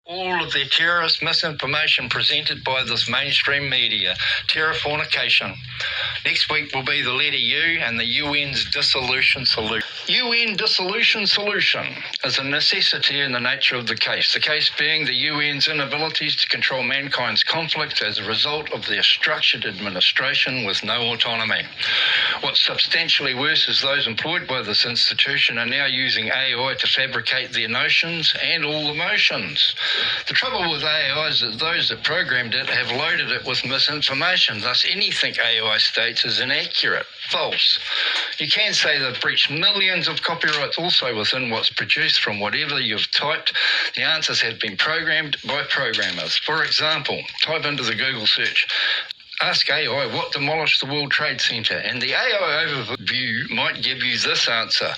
all of their terrorist misinformation presented by this mainstream media. Terrafornication. Next week will be the letter U and the UN's dissolution solution. UN dissolution solution is a necessity in the nature of the case. The case being the UN's inabilities to control mankind's conflicts as a result of their structured administration with no autonomy. What's substantially worse is those employed by this institution are now using AI to fabricate their notions and all emotions. The trouble with AI is that those that programmed it have loaded it with misinformation. Thus, anything AI states is inaccurate, false. You can say they've breached millions of copyrights also within what's produced from whatever you've typed. The answers have been programmed by programmers. For example, type into the Google search, ask AI what demolished the World Trade Center, and the AI overview might give you this answer.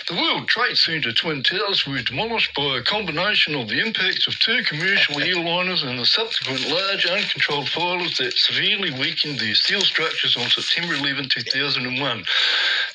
The World Trade Center Twin Towers were demolished by a combination of the impacts of two commercial airliners and the subsequent large uncontrolled fires that severely weakened their steel structures on September 11, 2001.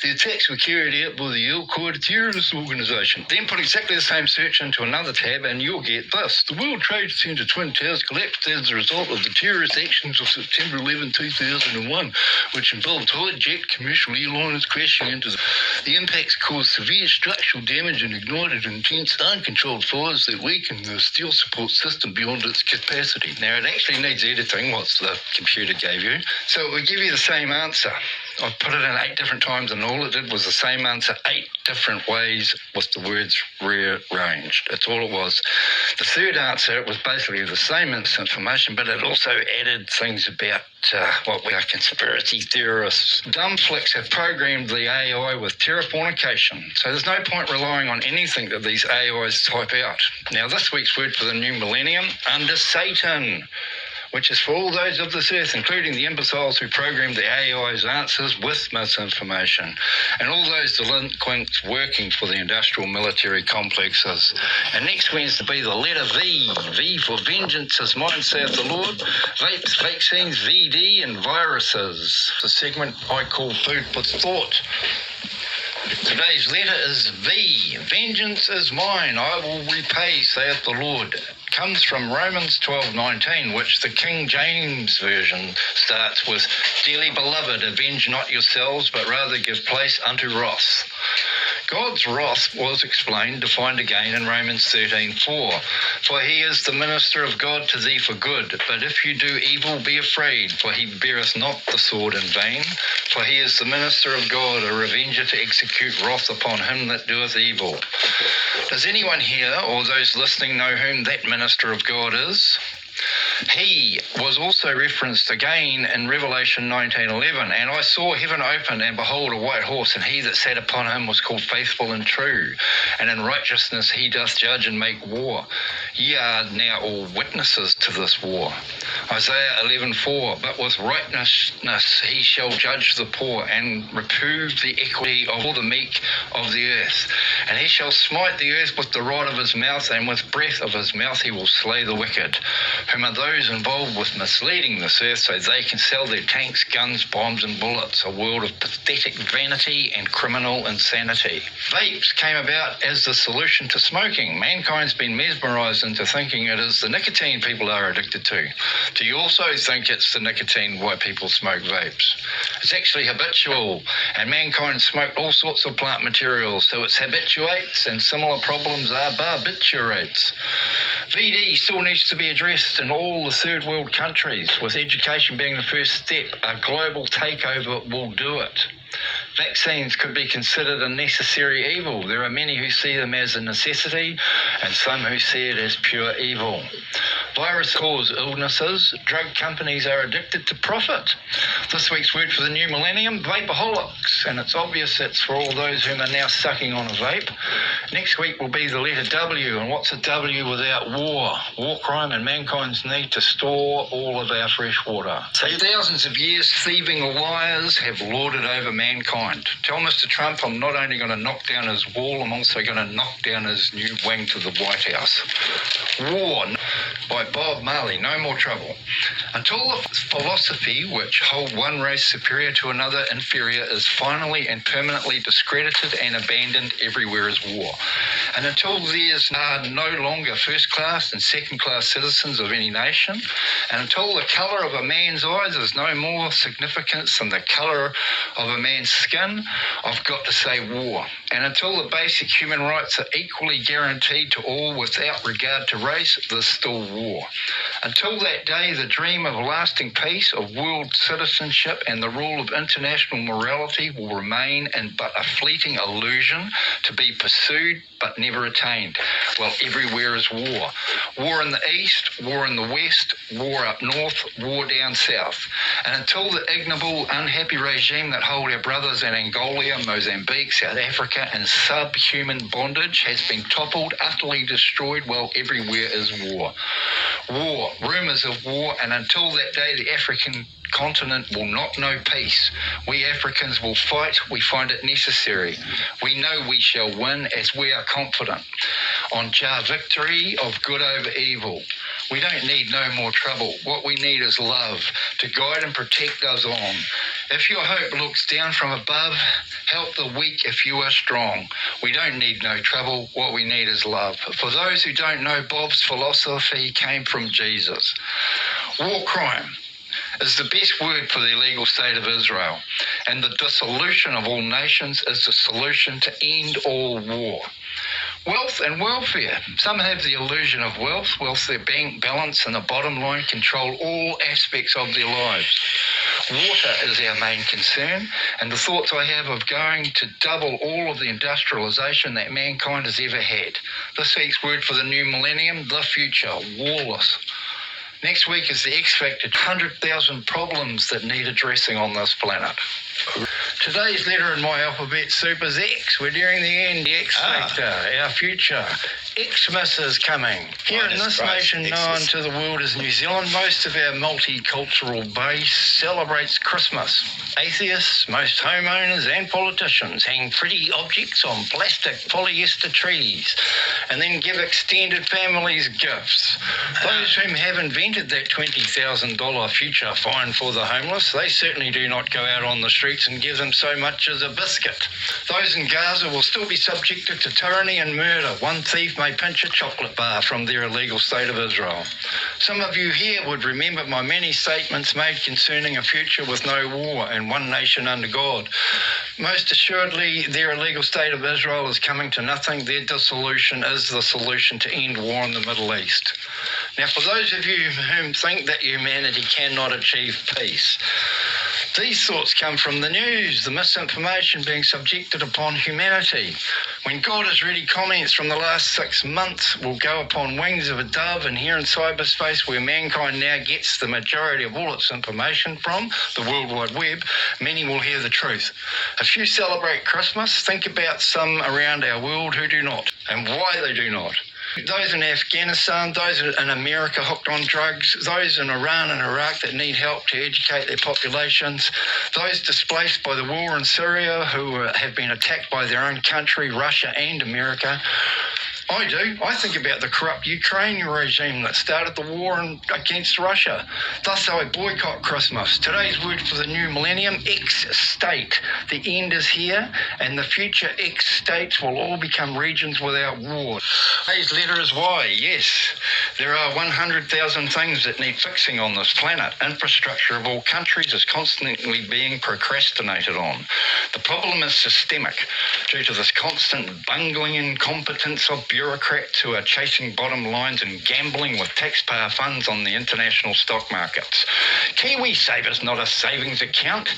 The attacks were carried out by the Al-Qaeda terrorist organization. Then put exactly the same search into another tab and you'll get this. The World Trade Center Twin Towers collapsed as a result of the terrorist actions of September 11, 2001, which involved hijacked commercial airliners crashing into the impacts caused severe structural damage and ignited intense uncontrolled fires that weakened the steel support system beyond its capacity. Now, it actually needs editing, what the computer gave you, so it would give you the same answer. I put it in 8 different times and all it did was the same answer 8 different ways with the words rearranged. That's all it was. The third answer, it was basically the same misinformation, but it also added things about what we are conspiracy theorists. Dumb flicks have programmed the AI with terrafornication, so there's no point relying on anything that these AIs type out. Now, this week's word for the new millennium, under Satan, which is for all those of this earth, including the imbeciles who programmed the AI's answers with misinformation, and all those delinquents working for the industrial military complexes. And next Wednesday will be the letter V. V for vengeance is mine, saith the Lord. Vapes, vaccines, VD, and viruses. The segment I call Food for Thought. Today's letter is V. Vengeance is mine, I will repay, saith the Lord. Comes from Romans 12:19, which the King James Version starts with, Dearly beloved, avenge not yourselves, but rather give place unto wrath. God's wrath was explained, defined again in Romans 13:4. For he is the minister of God to thee for good, but if you do evil, be afraid, for he beareth not the sword in vain. For he is the minister of God, a revenger to execute wrath upon him that doeth evil. Does anyone here, or those listening, know whom that minister of God is? He was also referenced again in Revelation 19:11, and I saw heaven open, and behold, a white horse, and he that sat upon him was called Faithful and True, and in righteousness he doth judge and make war. Ye are now all witnesses to this war. Isaiah 11:4, but with righteousness he shall judge the poor, and reprove the equity of all the meek of the earth. And he shall smite the earth with the rod of his mouth, and with breath of his mouth he will slay the wicked, whom are those involved with misleading this earth so they can sell their tanks, guns, bombs and bullets, a world of pathetic vanity and criminal insanity. Vapes came about as the solution to smoking. Mankind's been mesmerised into thinking it is the nicotine people are addicted to. Do you also think it's the nicotine why people smoke vapes? It's actually habitual, and mankind smoked all sorts of plant materials, so it's habituates, and similar problems are barbiturates. VD still needs to be addressed in all the third world countries, with education being the first step. A global takeover will do it. Vaccines could be considered a necessary evil. There are many who see them as a necessity, and some who see it as pure evil. Viruses cause illnesses. Drug companies are addicted to profit. This week's word for the new millennium, vapaholics, and it's obvious it's for all those whom are now sucking on a vape. Next week will be the letter W, and what's a W without war? War crime and mankind's need to store all of our fresh water. So thousands of years, thieving liars have lorded over mankind. Tell Mr. Trump I'm not only going to knock down his wall, I'm also going to knock down his new wing to the White House. War. by Bob Marley, no more trouble. Until the philosophy which hold one race superior to another inferior is finally and permanently discredited and abandoned, everywhere is war. And until there's no longer first-class and second-class citizens of any nation, and until the colour of a man's eyes is no more significance than the colour of a man's skin, I've got to say war. And until the basic human rights are equally guaranteed to all without regard to race, there's still war. Until that day, the dream of lasting peace, of world citizenship and the rule of international morality will remain in but a fleeting illusion to be pursued but never attained. Well, everywhere is war. War in the east, war in the west, war up north, war down south. And until the ignoble, unhappy regime that hold our brothers in Angola, Mozambique, South Africa in subhuman bondage has been toppled, utterly destroyed, well, everywhere is war. War, rumours of war, and until that day the African continent will not know peace. We Africans will fight, we find it necessary. We know we shall win as we are confident on Jah victory of good over evil. We don't need no more trouble. What we need is love to guide and protect us on. If your hope looks down from above, help the weak if you are strong. We don't need no trouble. What we need is love. For those who don't know, Bob's philosophy came from Jesus. War crime is the best word for the illegal state of Israel, and the dissolution of all nations is the solution to end all war. Wealth and welfare. Some have the illusion of wealth. Wealth, their bank balance and the bottom line control all aspects of their lives. Water is our main concern, and the thoughts I have of going to double all of the industrialisation that mankind has ever had. This week's word for the new millennium, the future, warless. Next week is the X Factor, 100,000 problems that need addressing on this planet. Today's letter in my alphabet soup is X. We're nearing the end. The X Factor, our future. Xmas is coming. Here in this nation known to the world as New Zealand, most of our multicultural base celebrates Christmas. Atheists, most homeowners and politicians hang pretty objects on plastic polyester trees and then give extended families gifts. Those whom have invented that $20,000 future fine for the homeless, they certainly do not go out on the streets and give them so much as a biscuit. Those in Gaza will still be subjected to tyranny and murder. One thief may pinch a chocolate bar from their illegal state of Israel. Some of you here would remember my many statements made concerning a future with no war and one nation under God. Most assuredly, their illegal state of Israel is coming to nothing. Their dissolution is the solution to end war in the Middle East. Now, for those of you whom think that humanity cannot achieve peace, these thoughts come from the news, the misinformation being subjected upon humanity. When God has ready, comments from the last 6 months will go upon wings of a dove, and here in cyberspace, where mankind now gets the majority of all its information from, the World Wide Web, many will hear the truth. If you celebrate Christmas, think about some around our world who do not, and why they do not. Those in Afghanistan, those in America hooked on drugs, those in Iran and Iraq that need help to educate their populations, those displaced by the war in Syria who have been attacked by their own country, Russia and America. I do. I think about the corrupt Ukrainian regime that started the war against Russia. Thus, I boycott Christmas. Today's word for the new millennium, X-state. The end is here, and the future X-states will all become regions without war. Today's letter is Y. Yes, there are 100,000 things that need fixing on this planet. Infrastructure of all countries is constantly being procrastinated on. The problem is systemic due to this constant bungling incompetence of bureaucrats who are chasing bottom lines and gambling with taxpayer funds on the international stock markets. KiwiSaver's not a savings account.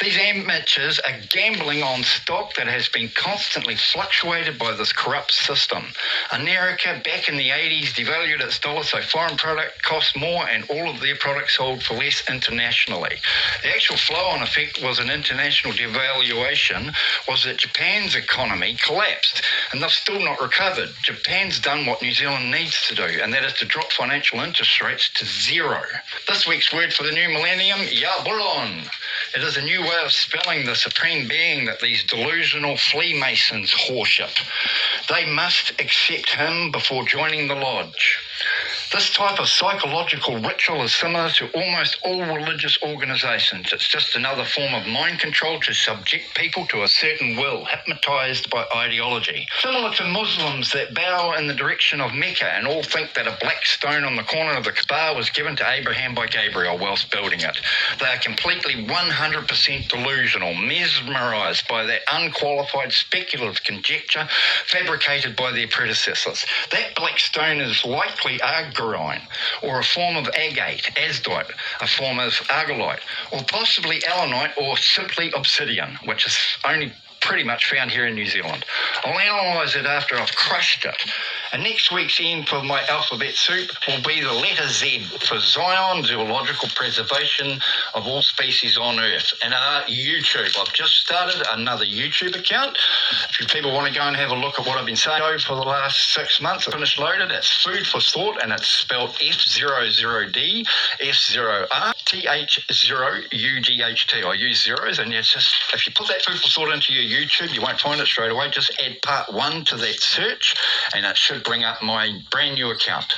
These amateurs are gambling on stock that has been constantly fluctuated by this corrupt system. America, back in the 80s, devalued its dollar so foreign product cost more and all of their products sold for less internationally. The actual flow-on effect was an international devaluation, was that Japan's economy collapsed and they've still not recovered. Japan's done what New Zealand needs to do, and that is to drop financial interest rates to zero. This week's word for the new millennium, Yabulon. It is a new way of spelling the supreme being that these delusional flea masons worship. They must accept him before joining the lodge. This type of psychological ritual is similar to almost all religious organisations. It's just another form of mind control to subject people to a certain will, hypnotised by ideology. Similar to Muslims that bow in the direction of Mecca and all think that a black stone on the corner of the Kaaba was given to Abraham by Gabriel whilst building it. They are completely 100% delusional, mesmerised by that unqualified speculative conjecture fabricated by their predecessors. That black stone is likely argyrine, or a form of agate, asdite, a form of argillite, or possibly allanite, or simply obsidian, which is only pretty much found here in New Zealand. I'll analyse it after I've crushed it. And next week's end for my alphabet soup will be the letter Z for Zion, Zoological Preservation of All Species on Earth. And YouTube. I've just started another YouTube account. If you people want to go and have a look at what I've been saying for the last 6 months, I finished loaded. It's Food for Thought, and it's spelled F00DF0RTH0UGHT. I use zeros, and it's just, if you put that Food for Thought into your YouTube, you won't find it straight away. Just add part 1 to that search, and it should bring up my brand new account.